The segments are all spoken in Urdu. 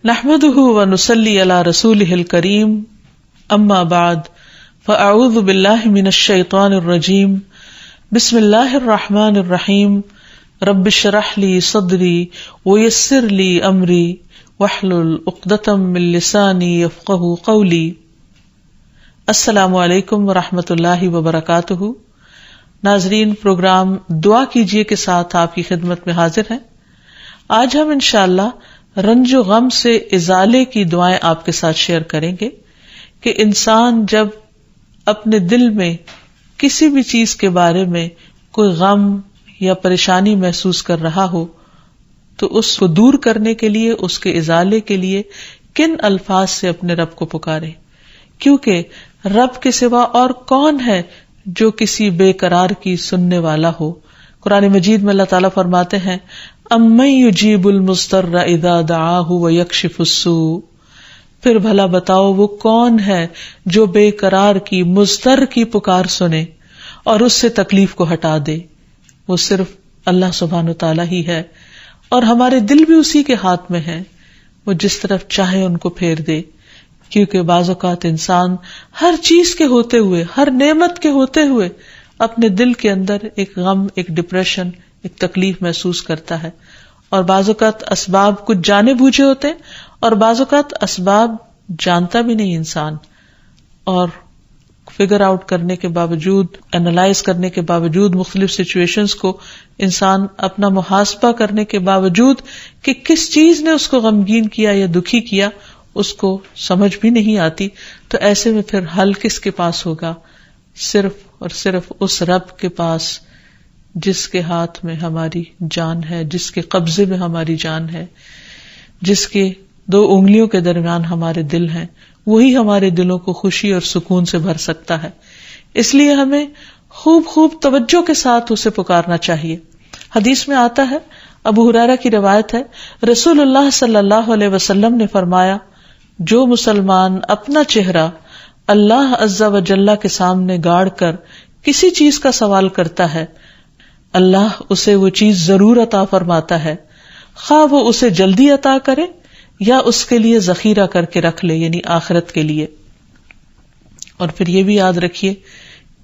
نحمده ونصلي على رسوله الكريم اما بعد فاعوذ بالله من الشيطان الرجيم بسم الله الرحمن الرحيم رب اشرح لي صدري ويسر لي امري واحلل عقدة من لساني يفقهوا قولي. السلام علیکم ورحمۃ اللہ وبرکاتہ. ناظرین، پروگرام دعا کیجیے کے ساتھ آپ کی خدمت میں حاضر ہیں. آج ہم انشاءاللہ رنج و غم سے ازالے کی دعائیں آپ کے ساتھ شیئر کریں گے کہ انسان جب اپنے دل میں کسی بھی چیز کے بارے میں کوئی غم یا پریشانی محسوس کر رہا ہو تو اس کو دور کرنے کے لیے، اس کے ازالے کے لیے کن الفاظ سے اپنے رب کو پکارے، کیونکہ رب کے سوا اور کون ہے جو کسی بے قرار کی سننے والا ہو. قرآن مجید میں اللہ تعالیٰ فرماتے ہیں امن یجیب المضطر اذا دعاہ ویکشف السوء. پھر بھلا بتاؤ وہ کون ہے جو بے قرار کی مضطر کی پکار سنے اور اس سے تکلیف کو ہٹا دے. وہ صرف اللہ سبحانہ وتعالیٰ ہی ہے، اور ہمارے دل بھی اسی کے ہاتھ میں ہیں، وہ جس طرف چاہے ان کو پھیر دے. کیونکہ بعض اوقات انسان ہر چیز کے ہوتے ہوئے، ہر نعمت کے ہوتے ہوئے اپنے دل کے اندر ایک غم، ایک ڈپریشن، ایک تکلیف محسوس کرتا ہے. اور بعض اوقات اسباب کچھ جانے بوجھے ہوتے ہیں اور بعض اوقات اسباب جانتا بھی نہیں انسان، اور فگر آؤٹ کرنے کے باوجود، انالائز کرنے کے باوجود، مختلف سچویشنز کو انسان اپنا محاسبہ کرنے کے باوجود کہ کس چیز نے اس کو غمگین کیا یا دکھی کیا اس کو سمجھ بھی نہیں آتی. تو ایسے میں پھر حل کس کے پاس ہوگا؟ صرف اور صرف اس رب کے پاس جس کے ہاتھ میں ہماری جان ہے، جس کے قبضے میں ہماری جان ہے، جس کے 2 انگلیوں کے درمیان ہمارے دل ہیں. وہی ہمارے دلوں کو خوشی اور سکون سے بھر سکتا ہے. اس لیے ہمیں خوب خوب توجہ کے ساتھ اسے پکارنا چاہیے. حدیث میں آتا ہے، ابو ہریرہ کی روایت ہے، رسول اللہ صلی اللہ علیہ وسلم نے فرمایا، جو مسلمان اپنا چہرہ اللہ عز و جل کے سامنے گاڑ کر کسی چیز کا سوال کرتا ہے، اللہ اسے وہ چیز ضرور عطا فرماتا ہے، خواہ وہ اسے جلدی عطا کرے یا اس کے لیے ذخیرہ کر کے رکھ لے، یعنی آخرت کے لیے. اور پھر یہ بھی یاد رکھیے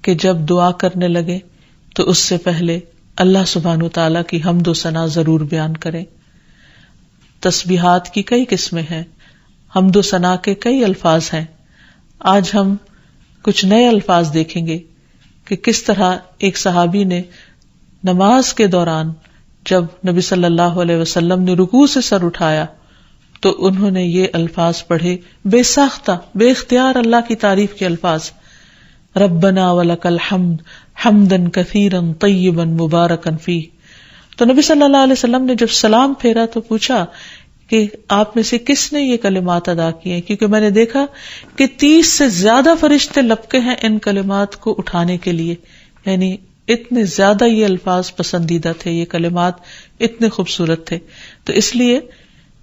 کہ جب دعا کرنے لگے تو اس سے پہلے اللہ سبحانہ وتعالیٰ کی حمد و ثنا ضرور بیان کریں. تسبیحات کی کئی قسمیں ہیں، حمد و ثنا کے کئی الفاظ ہیں. آج ہم کچھ نئے الفاظ دیکھیں گے کہ کس طرح ایک صحابی نے نماز کے دوران جب نبی صلی اللہ علیہ وسلم نے رکوع سے سر اٹھایا تو انہوں نے یہ الفاظ پڑھے، بے ساختہ، بے اختیار اللہ کی تعریف کے الفاظ، ربنا ولک الحمد حمدا کثیرا طیبا مبارکا فیہ. تو نبی صلی اللہ علیہ وسلم نے جب سلام پھیرا تو پوچھا کہ آپ میں سے کس نے یہ کلمات ادا کیے ہیں، کیونکہ میں نے دیکھا کہ 30 سے زیادہ فرشتے لپکے ہیں ان کلمات کو اٹھانے کے لیے. یعنی اتنے زیادہ یہ الفاظ پسندیدہ تھے، یہ کلمات اتنے خوبصورت تھے. تو اس لیے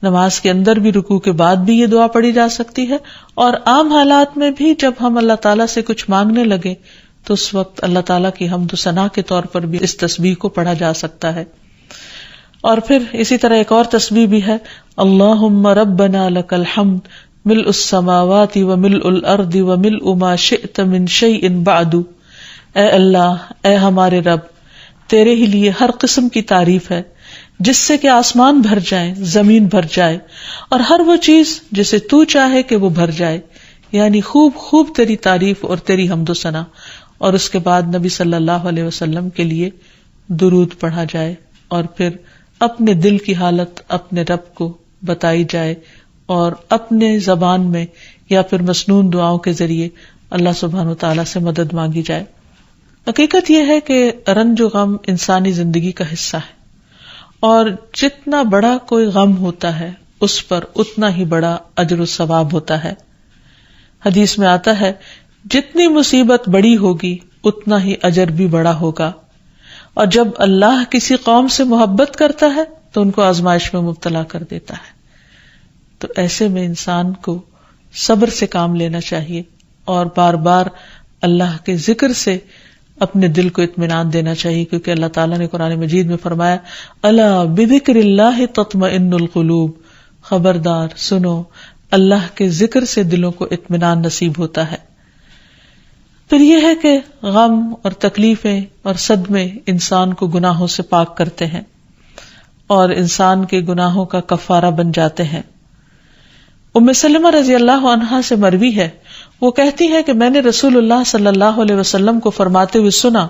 نماز کے اندر بھی، رکوع کے بعد بھی یہ دعا پڑھی جا سکتی ہے، اور عام حالات میں بھی جب ہم اللہ تعالیٰ سے کچھ مانگنے لگے تو اس وقت اللہ تعالیٰ کی حمد و ثنا کے طور پر بھی اس تسبیح کو پڑھا جا سکتا ہے. اور پھر اسی طرح ایک اور تسبیح بھی ہے، اللہم ربنا لک الحمد ملء السماوات وملء الارض وملء ما شئت من شیء بعد. اے اللہ، اے ہمارے رب، تیرے ہی لیے ہر قسم کی تعریف ہے جس سے کہ آسمان بھر جائیں، زمین بھر جائے، اور ہر وہ چیز جسے تو چاہے کہ وہ بھر جائے. یعنی خوب خوب تیری تعریف اور تیری حمد و ثنا. اور اس کے بعد نبی صلی اللہ علیہ وسلم کے لیے درود پڑھا جائے، اور پھر اپنے دل کی حالت اپنے رب کو بتائی جائے، اور اپنے زبان میں یا پھر مسنون دعاؤں کے ذریعے اللہ سبحانہ وتعالیٰ سے مدد مانگی جائے. حقیقت یہ ہے کہ رنج و غم انسانی زندگی کا حصہ ہے، اور جتنا بڑا کوئی غم ہوتا ہے اس پر اتنا ہی بڑا اجر و ثواب ہوتا ہے. حدیث میں آتا ہے جتنی مصیبت بڑی ہوگی اتنا ہی اجر بھی بڑا ہوگا، اور جب اللہ کسی قوم سے محبت کرتا ہے تو ان کو آزمائش میں مبتلا کر دیتا ہے. تو ایسے میں انسان کو صبر سے کام لینا چاہیے، اور بار بار اللہ کے ذکر سے اپنے دل کو اطمینان دینا چاہیے، کیونکہ اللہ تعالیٰ نے قرآن مجید میں فرمایا الا بذکر اللہ تطمئن القلوب، خبردار سنو، اللہ کے ذکر سے دلوں کو اطمینان نصیب ہوتا ہے۔ پھر یہ ہے کہ غم اور تکلیفیں اور صدمے انسان کو گناہوں سے پاک کرتے ہیں اور انسان کے گناہوں کا کفارہ بن جاتے ہیں۔ ام سلمہ رضی اللہ عنہا سے مروی ہے، وہ کہتی ہے کہ میں نے رسول اللہ صلی اللہ علیہ وسلم کو فرماتے ہوئے سنا،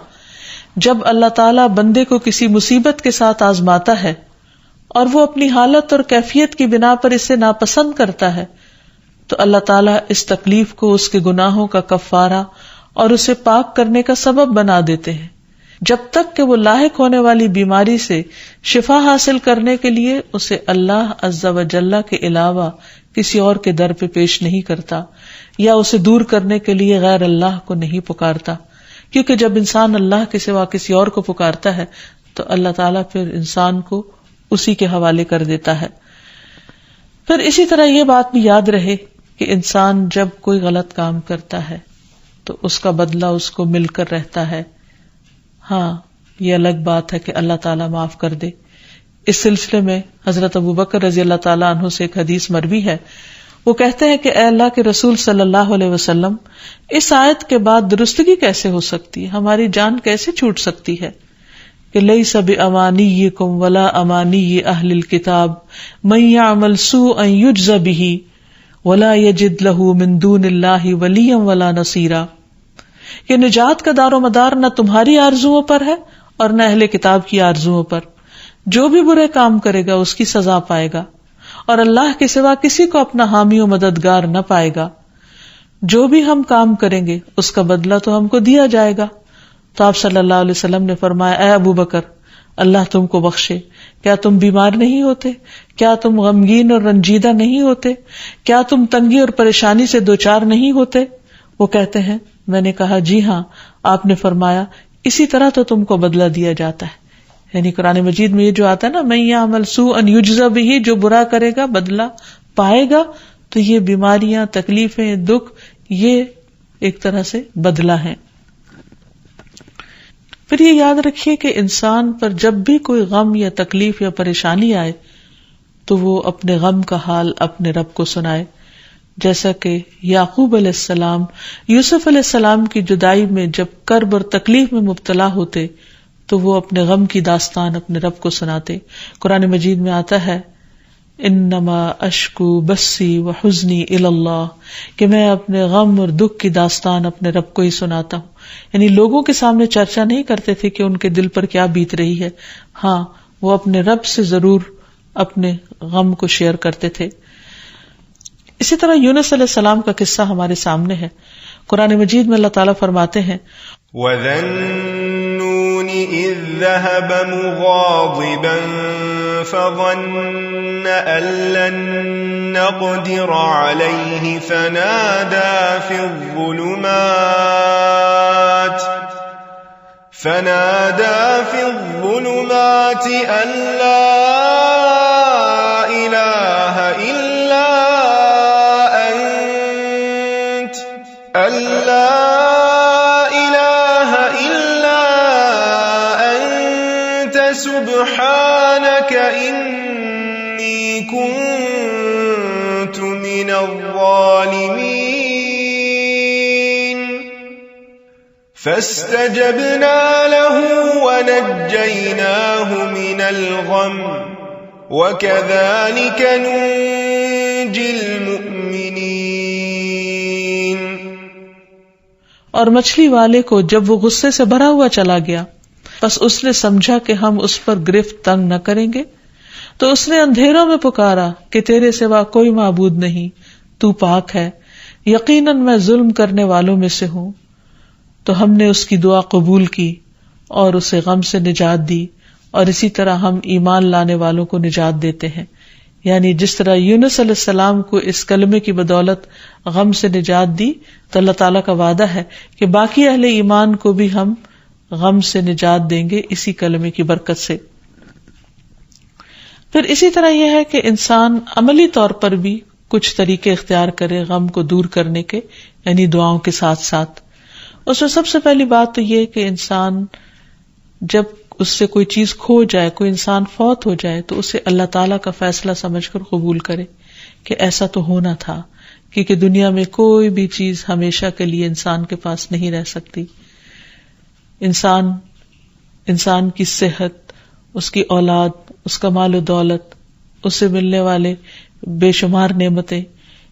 جب اللہ تعالیٰ بندے کو کسی مصیبت کے ساتھ آزماتا ہے اور وہ اپنی حالت اور کیفیت کی بنا پر اسے ناپسند کرتا ہے تو اللہ تعالیٰ اس تکلیف کو اس کے گناہوں کا کفارہ اور اسے پاک کرنے کا سبب بنا دیتے ہیں، جب تک کہ وہ لاحق ہونے والی بیماری سے شفا حاصل کرنے کے لیے اسے اللہ عز و جل کے علاوہ کسی اور کے در پہ پیش نہیں کرتا یا اسے دور کرنے کے لیے غیر اللہ کو نہیں پکارتا، کیونکہ جب انسان اللہ کے سوا کسی اور کو پکارتا ہے تو اللہ تعالیٰ پھر انسان کو اسی کے حوالے کر دیتا ہے۔ پھر اسی طرح یہ بات بھی یاد رہے کہ انسان جب کوئی غلط کام کرتا ہے تو اس کا بدلہ اس کو مل کر رہتا ہے۔ ہاں، یہ الگ بات ہے کہ اللہ تعالیٰ معاف کر دے۔ اس سلسلے میں حضرت ابوبکر رضی اللہ تعالیٰ عنہ سے ایک حدیث مروی ہے، وہ کہتے ہیں کہ اے اللہ کے رسول صلی اللہ علیہ وسلم، اس آیت کے بعد درستگی کیسے ہو سکتی ہے؟ ہماری جان کیسے چھوٹ سکتی ہے کہ لیس بامانیکم ولا امانی اہل الکتاب من یعمل سوءا یجز بہ ولا یجد لہ من دون اللہ ولیا ولا نصیرا، کہ نجات کا دار و مدار نہ تمہاری آرزوؤں پر ہے اور نہ اہل کتاب کی آرزوؤں پر، جو بھی برے کام کرے گا اس کی سزا پائے گا اور اللہ کے سوا کسی کو اپنا حامی و مددگار نہ پائے گا۔ جو بھی ہم کام کریں گے اس کا بدلہ تو ہم کو دیا جائے گا۔ تو آپ صلی اللہ علیہ وسلم نے فرمایا، اے ابو بکر، اللہ تم کو بخشے، کیا تم بیمار نہیں ہوتے؟ کیا تم غمگین اور رنجیدہ نہیں ہوتے؟ کیا تم تنگی اور پریشانی سے دوچار نہیں ہوتے؟ وہ کہتے ہیں، میں نے کہا جی ہاں۔ آپ نے فرمایا، اسی طرح تو تم کو بدلہ دیا جاتا ہے۔ یعنی قرآن مجید میں یہ جو آتا ہے نا، من یعمل سوءا یجز بہ، جو برا کرے گا بدلہ پائے گا، تو یہ بیماریاں، تکلیفیں، دکھ، یہ ایک طرح سے بدلہ ہیں۔ پھر یہ یاد رکھیے کہ انسان پر جب بھی کوئی غم یا تکلیف یا پریشانی آئے تو وہ اپنے غم کا حال اپنے رب کو سنائے، جیسا کہ یعقوب علیہ السلام یوسف علیہ السلام کی جدائی میں جب کرب اور تکلیف میں مبتلا ہوتے تو وہ اپنے غم کی داستان اپنے رب کو سناتے۔ قرآن مجید میں آتا ہے، انما اشکو بسی وحزنی الی اللہ، کہ میں اپنے غم اور دکھ کی داستان اپنے رب کو ہی سناتا ہوں۔ یعنی لوگوں کے سامنے چرچا نہیں کرتے تھے کہ ان کے دل پر کیا بیت رہی ہے، ہاں وہ اپنے رب سے ضرور اپنے غم کو شیئر کرتے تھے۔ اسی طرح یونس علیہ السلام کا قصہ ہمارے سامنے ہے۔ قرآن مجید میں اللہ تعالیٰ فرماتے ہیں، وَذَا النُّونِ إِذ ذَّهَبَ مُغَاضِبًا فَظَنَّ أَن لَّن نَّقْدِرَ عَلَيْهِ فَنَادَى فِي الظُّلُمَاتِ أَن لَّا إِلَٰهَ إِلَّا أَنتَ سُبْحَانَكَ إِنِّي كُنتُ مِنَ الظَّالِمِينَ فَاسْتَجَبْنَا لَهُ وَنَجَّيْنَاهُ مِنَ الْغَمِّ وَكَذَلِكَ نُنجِي الْمُؤْمِنِينَ۔ اور مچھلی والے کو جب وہ غصے سے بھرا ہوا چلا گیا، پس اس نے سمجھا کہ ہم اس پر گرفت تنگ نہ کریں گے، تو اس نے اندھیروں میں پکارا کہ تیرے سوا کوئی معبود نہیں، تو پاک ہے، یقیناً میں ظلم کرنے والوں میں سے ہوں۔ تو ہم نے اس کی دعا قبول کی اور اسے غم سے نجات دی، اور اسی طرح ہم ایمان لانے والوں کو نجات دیتے ہیں۔ یعنی جس طرح یونس علیہ السلام کو اس کلمے کی بدولت غم سے نجات دی، تو اللہ تعالیٰ کا وعدہ ہے کہ باقی اہل ایمان کو بھی ہم غم سے نجات دیں گے اسی کلمے کی برکت سے۔ پھر اسی طرح یہ ہے کہ انسان عملی طور پر بھی کچھ طریقے اختیار کرے غم کو دور کرنے کے، یعنی دعاؤں کے ساتھ ساتھ۔ اس میں سب سے پہلی بات تو یہ کہ انسان جب اس سے کوئی چیز کھو جائے، کوئی انسان فوت ہو جائے، تو اسے اللہ تعالیٰ کا فیصلہ سمجھ کر قبول کرے کہ ایسا تو ہونا تھا، کیونکہ دنیا میں کوئی بھی چیز ہمیشہ کے لیے انسان کے پاس نہیں رہ سکتی. انسان کی صحت، اس کی اولاد، اس کا مال و دولت، اس سے ملنے والے بے شمار نعمتیں،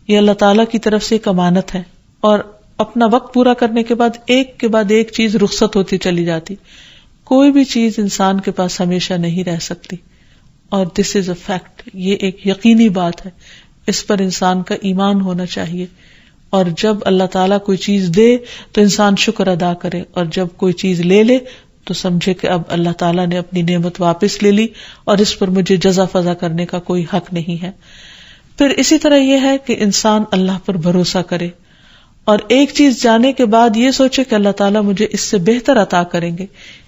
یہ اللہ تعالیٰ کی طرف سے ایک امانت ہے، اور اپنا وقت پورا کرنے کے بعد ایک کے بعد ایک چیز رخصت ہوتی چلی جاتی. کوئی بھی چیز انسان کے پاس ہمیشہ نہیں رہ سکتی، اور دس از اے فیکٹ، یہ ایک یقینی بات ہے. اس پر انسان کا ایمان ہونا چاہیے، اور جب اللہ تعالیٰ کوئی چیز دے تو انسان شکر ادا کرے، اور جب کوئی چیز لے لے تو سمجھے کہ اب اللہ تعالیٰ نے اپنی نعمت واپس لے لی اور اس پر مجھے جزا فضا کرنے کا کوئی حق نہیں ہے. پھر اسی طرح یہ ہے کہ انسان اللہ پر بھروسہ کرے، اور ایک چیز جانے کے بعد یہ سوچے کہ اللہ تعالیٰ مجھے اس سے بہتر عطا کریں گے،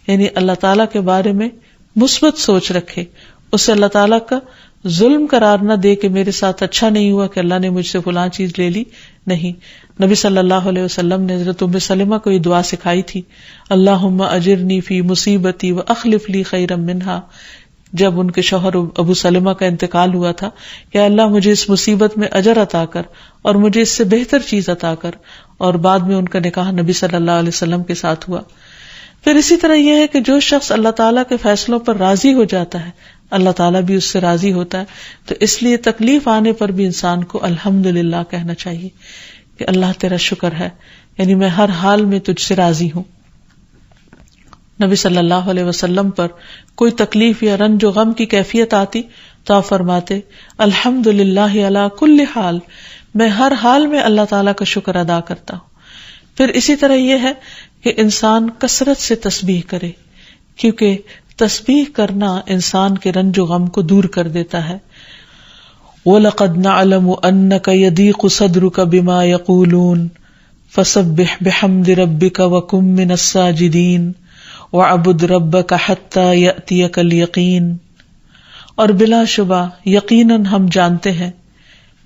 یعنی اللہ تعالیٰ کے بارے میں مثبت سوچ رکھے، اسے اللہ تعالیٰ کا ظلم قرار نہ دے کہ میرے ساتھ اچھا نہیں ہوا کہ اللہ نے مجھ سے فلاں چیز لے لی. نہیں، نبی صلی اللہ علیہ وسلم نے حضرت ام سلمہ کو یہ دعا سکھائی تھی، اللہم اجرنی فی مصیبتی واخلف لی خیرا منہا. جب ان کے شوہر ابو سلمہ کا انتقال ہوا تھا کہ اللہ مجھے اس مصیبت میں اجر عطا کر اور مجھے اس سے بہتر چیز عطا کر، اور بعد میں ان کا نکاح نبی صلی اللہ علیہ وسلم کے ساتھ ہوا. پھر اسی طرح یہ ہے کہ جو شخص اللہ تعالیٰ کے فیصلوں پر راضی ہو جاتا ہے، اللہ تعالیٰ بھی اس سے راضی ہوتا ہے. تو اس لیے تکلیف آنے پر بھی انسان کو الحمدللہ کہنا چاہیے کہ اللہ تیرا شکر ہے، یعنی میں ہر حال میں تجھ سے راضی ہوں. نبی صلی اللہ علیہ وسلم پر کوئی تکلیف یا رنج و غم کی کیفیت آتی تو آپ فرماتے الحمدللہ علی کل حال، میں ہر حال میں اللہ تعالیٰ کا شکر ادا کرتا ہوں. پھر اسی طرح یہ ہے کہ انسان کثرت سے تسبیح کرے، کیونکہ تسبیح کرنا انسان کے رنج و غم کو دور کر دیتا ہے. وَلَقَدْ نَعْلَمُ أَنَّكَ يَضِيقُ صَدْرُكَ بِمَا يَقُولُونَ فَسَبِّحْ بِحَمْدِ رَبِّكَ وَكُن مِّنَ السَّاجِدِينَ وَاعْبُدْ رَبَّكَ حَتَّى يَأْتِيَكَ الْيَقِينُ. اور بلا شبہ یقیناً ہم جانتے ہیں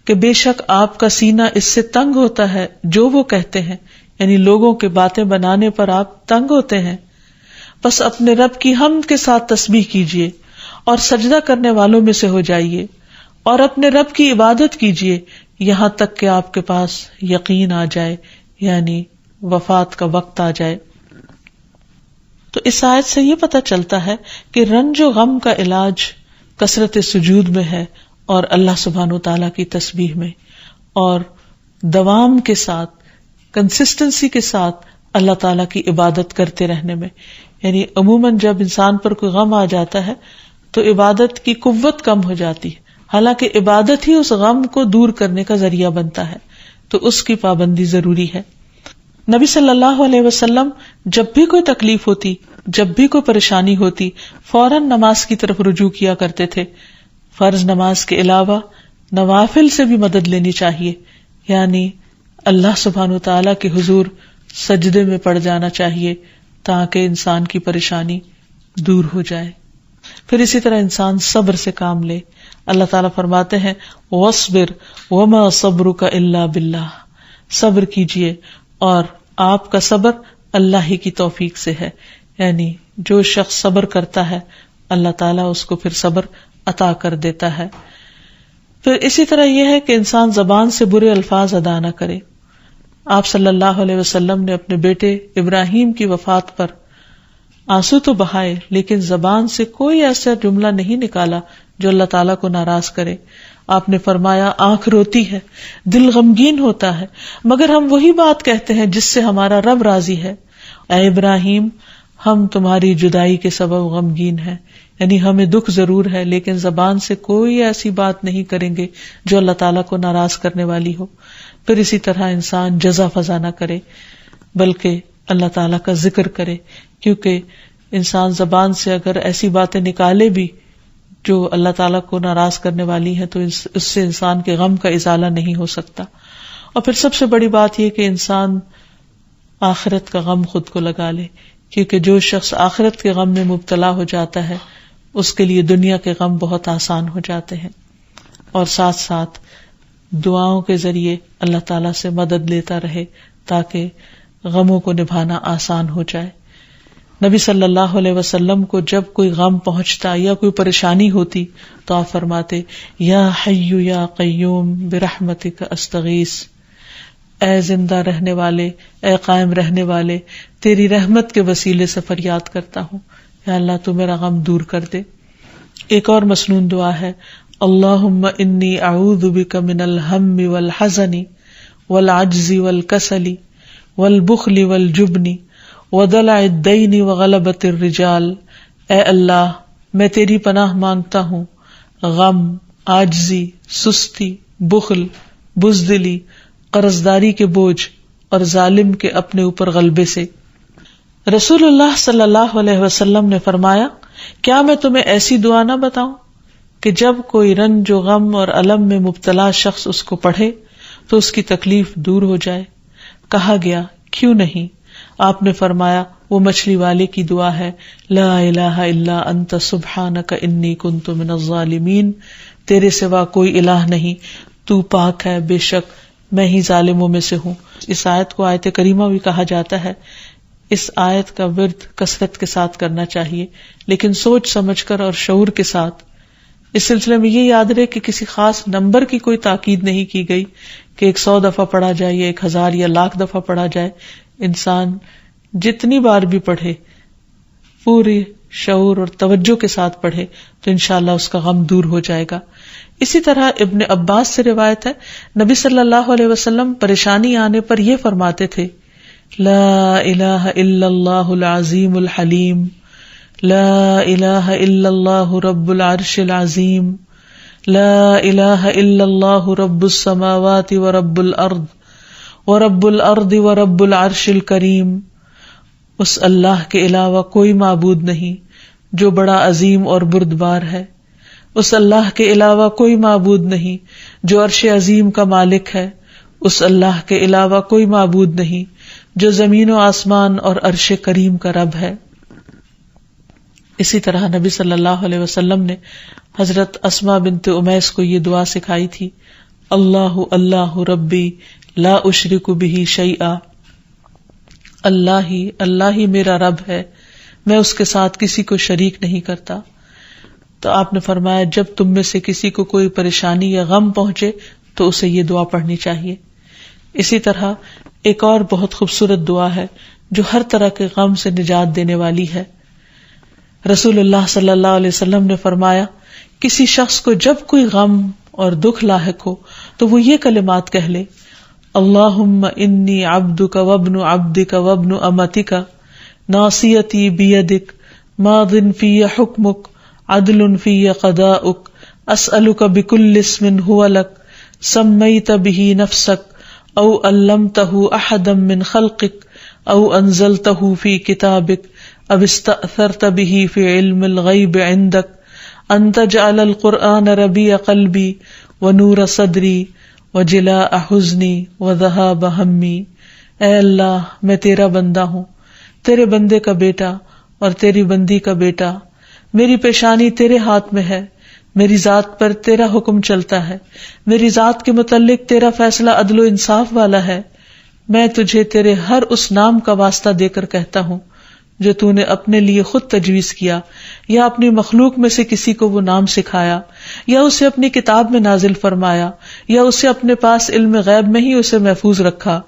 کہ بے شک آپ کا سینہ اس سے تنگ ہوتا ہے جو وہ کہتے ہیں، یعنی لوگوں کے باتیں بنانے پر آپ تنگ ہوتے ہیں. بس اپنے رب کی حمد کے ساتھ تسبیح کیجیے اور سجدہ کرنے والوں میں سے ہو جائیے، اور اپنے رب کی عبادت کیجیے یہاں تک کہ آپ کے پاس یقین آ جائے، یعنی وفات کا وقت آ جائے. تو اس آیت سے یہ پتہ چلتا ہے کہ رنج و غم کا علاج کثرت سجود میں ہے، اور اللہ سبحانہ وتعالیٰ کی تسبیح میں، اور دوام کے ساتھ، کنسسٹنسی کے ساتھ اللہ تعالیٰ کی عبادت کرتے رہنے میں. یعنی عموماً جب انسان پر کوئی غم آ جاتا ہے تو عبادت کی قوت کم ہو جاتی ہے، حالانکہ عبادت ہی اس غم کو دور کرنے کا ذریعہ بنتا ہے، تو اس کی پابندی ضروری ہے. نبی صلی اللہ علیہ وسلم جب بھی کوئی تکلیف ہوتی، جب بھی کوئی پریشانی ہوتی، فوراً نماز کی طرف رجوع کیا کرتے تھے. فرض نماز کے علاوہ نوافل سے بھی مدد لینی چاہیے، یعنی اللہ سبحانہ وتعالیٰ کے حضور سجدے میں پڑ جانا چاہیے تاکہ انسان کی پریشانی دور ہو جائے. پھر اسی طرح انسان صبر سے کام لے. اللہ تعالیٰ فرماتے ہیں وَاصْبِرْ وَمَا صَبْرُكَ إِلَّا بِاللَّهِ، صبر کیجیے اور آپ کا صبر اللہ ہی کی توفیق سے ہے. یعنی جو شخص صبر کرتا ہے اللہ تعالیٰ اس کو پھر صبر عطا کر دیتا ہے. پھر اسی طرح یہ ہے کہ انسان زبان سے برے الفاظ ادا نہ کرے. آپ صلی اللہ علیہ وسلم نے اپنے بیٹے ابراہیم کی وفات پر آنسو تو بہائے، لیکن زبان سے کوئی ایسا جملہ نہیں نکالا جو اللہ تعالیٰ کو ناراض کرے. آپ نے فرمایا آنکھ روتی ہے، دل غمگین ہوتا ہے، مگر ہم وہی بات کہتے ہیں جس سے ہمارا رب راضی ہے. اے ابراہیم، ہم تمہاری جدائی کے سبب غمگین ہیں، یعنی ہمیں دکھ ضرور ہے لیکن زبان سے کوئی ایسی بات نہیں کریں گے جو اللہ تعالیٰ کو ناراض کرنے والی ہو. پھر اسی طرح انسان جزا فضا نہ کرے بلکہ اللہ تعالیٰ کا ذکر کرے، کیونکہ انسان زبان سے اگر ایسی باتیں نکالے بھی جو اللہ تعالیٰ کو ناراض کرنے والی ہیں تو اس سے انسان کے غم کا ازالہ نہیں ہو سکتا. اور پھر سب سے بڑی بات یہ کہ انسان آخرت کا غم خود کو لگا لے، کیونکہ جو شخص آخرت کے غم میں مبتلا ہو جاتا ہے اس کے لیے دنیا کے غم بہت آسان ہو جاتے ہیں. اور ساتھ ساتھ دعاؤں کے ذریعے اللہ تعالیٰ سے مدد لیتا رہے تاکہ غموں کو نبھانا آسان ہو جائے. نبی صلی اللہ علیہ وسلم کو جب کوئی غم پہنچتا یا کوئی پریشانی ہوتی تو آپ فرماتے یا حی یا قیوم برحمتک استغیث، اے زندہ رہنے والے، اے قائم رہنے والے، تیری رحمت کے وسیلے سے فریاد کرتا ہوں، یا اللہ تو میرا غم دور کر دے۔ ایک اور مسنون دعا ہے، اللہم انی اعوذ بک من الہم والحزن والعجز والکسل والبخل والجبن ودلع الدین وغلبۃ الرجال، اے اللہ میں تیری پناہ مانگتا ہوں غم، عاجزی، سستی، بخل، بزدلی، قرضداری کے بوجھ اور ظالم کے اپنے اوپر غلبے سے۔ رسول اللہ صلی اللہ علیہ وسلم نے فرمایا، کیا میں تمہیں ایسی دعا نہ بتاؤں کہ جب کوئی رنج و غم اور الم میں مبتلا شخص اس کو پڑھے تو اس کی تکلیف دور ہو جائے؟ کہا گیا کیوں نہیں؟ آپ نے فرمایا وہ مچھلی والے کی دعا ہے، لا الہ الا انت سبحانک انی کنت من الظالمین، تیرے سوا کوئی الہ نہیں، تو پاک ہے، بے شک میں ہی ظالموں میں سے ہوں۔ اس آیت کو آیت کریمہ بھی کہا جاتا ہے۔ اس آیت کا ورد کثرت کے ساتھ کرنا چاہیے، لیکن سوچ سمجھ کر اور شعور کے ساتھ۔ اس سلسلے میں یہ یاد رہے کہ کسی خاص نمبر کی کوئی تاکید نہیں کی گئی کہ 100 دفعہ پڑھا جائے یا 1000 یا لاکھ دفعہ پڑھا جائے۔ انسان جتنی بار بھی پڑھے، پوری شعور اور توجہ کے ساتھ پڑھے تو انشاءاللہ اس کا غم دور ہو جائے گا۔ اسی طرح ابن عباس سے روایت ہے، نبی صلی اللہ علیہ وسلم پریشانی آنے پر یہ فرماتے تھے، لا الہ الا اللہ العظیم الحلیم، لا الہ الا اللہ رب العرش العظیم، لا الہ الا اللہ رب السماوات ورب الارض ورب الارض ورب العرش الکریم، اس اللہ کے علاوہ کوئی معبود نہیں جو بڑا عظیم اور بردبار ہے، اس اللہ کے علاوہ کوئی معبود نہیں جو عرش عظیم کا مالک ہے، اس اللہ کے علاوہ کوئی معبود نہیں جو زمین و آسمان اور عرش کریم کا رب ہے۔ اسی طرح نبی صلی اللہ علیہ وسلم نے حضرت اسماء بنت امیس کو یہ دعا سکھائی تھی، اللہ اللہ ربی لا اشرک بہ شیئا، اللہ ہی میرا رب ہے، میں اس کے ساتھ کسی کو شریک نہیں کرتا۔ تو آپ نے فرمایا جب تم میں سے کسی کو کوئی پریشانی یا غم پہنچے تو اسے یہ دعا پڑھنی چاہیے۔ اسی طرح ایک اور بہت خوبصورت دعا ہے جو ہر طرح کے غم سے نجات دینے والی ہے۔ رسول اللہ صلی اللہ علیہ وسلم نے فرمایا، کسی شخص کو جب کوئی غم اور دکھ لاحق ہو تو وہ یہ کلمات کہہ لے، اللہم انی عبدک وابن عبدک وابن امتک ناصیتی بیدک ماض فی حکمک عدل فی قضاؤک اسألک بکل اسم هو لک سمیت بہ نفسک او علمتہ احدا من خلقک او انزلتہ فی کتابک او استأثرت بہ فی علم الغیب عندک ان تجعل القرآن ربیع قلبی ونور صدری وجلاء حزنی وذہاب ہمی۔ اے اللہ میں تیرا بندہ ہوں، تیرے بندے کا بیٹا اور تیری بندی کا بیٹا، میری پیشانی تیرے ہاتھ میں ہے، میری ذات پر تیرا حکم چلتا ہے، میری ذات کے متعلق تیرا فیصلہ عدل و انصاف والا ہے، میں تجھے تیرے ہر اس نام کا واسطہ دے کر کہتا ہوں جو تو نے اپنے لیے خود تجویز کیا یا اپنی مخلوق میں سے کسی کو وہ نام سکھایا یا اسے اپنی کتاب میں نازل فرمایا یا اسے اپنے پاس علم غیب میں ہی اسے محفوظ رکھا،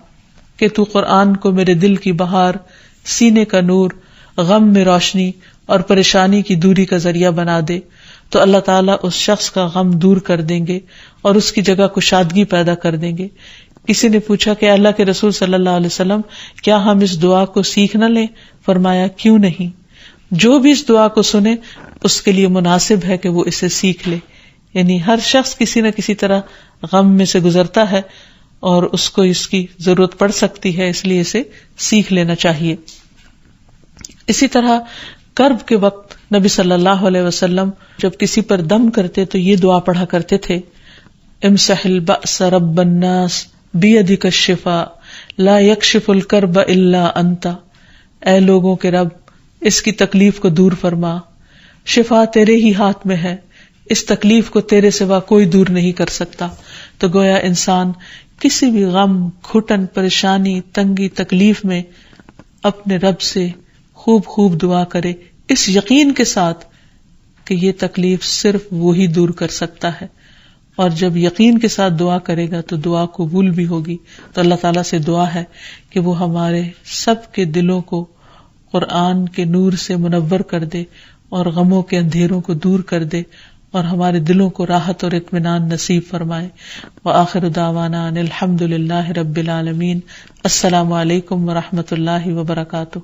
کہ تو قرآن کو میرے دل کی بہار، سینے کا نور، غم میں روشنی اور پریشانی کی دوری کا ذریعہ بنا دے، تو اللہ تعالیٰ اس شخص کا غم دور کر دیں گے اور اس کی جگہ کشادگی پیدا کر دیں گے۔ کسی نے پوچھا کہ اللہ کے رسول صلی اللہ علیہ وسلم کیا ہم اس دعا کو سیکھ نہ لیں؟ فرمایا کیوں نہیں، جو بھی اس دعا کو سنے اس کے لیے مناسب ہے کہ وہ اسے سیکھ لے۔ یعنی ہر شخص کسی نہ کسی طرح غم میں سے گزرتا ہے اور اس کو اس کی ضرورت پڑ سکتی ہے، اس لیے اسے سیکھ لینا چاہیے۔ اسی طرح کرب کے وقت نبی صلی اللہ علیہ وسلم جب کسی پر دم کرتے تو یہ دعا پڑھا کرتے تھے، امسح البأس رب الناس بیدک الشفاء لا یکشف الکرب الا انت، اے لوگوں کے رب اس کی تکلیف کو دور فرما، شفا تیرے ہی ہاتھ میں ہے، اس تکلیف کو تیرے سوا کوئی دور نہیں کر سکتا۔ تو گویا انسان کسی بھی غم، گھٹن، پریشانی، تنگی، تکلیف میں اپنے رب سے خوب خوب دعا کرے اس یقین کے ساتھ کہ یہ تکلیف صرف وہی دور کر سکتا ہے، اور جب یقین کے ساتھ دعا کرے گا تو دعا قبول بھی ہوگی. تو اللہ تعالیٰ سے دعا ہے کہ وہ ہمارے سب کے دلوں کو قرآن کے نور سے منور کر دے اور غموں کے اندھیروں کو دور کر دے اور ہمارے دلوں کو راحت اور اطمینان نصیب فرمائے. وآخر دعوانا ان الحمد للہ رب العالمین. السلام علیکم ورحمۃ اللہ وبرکاتہ.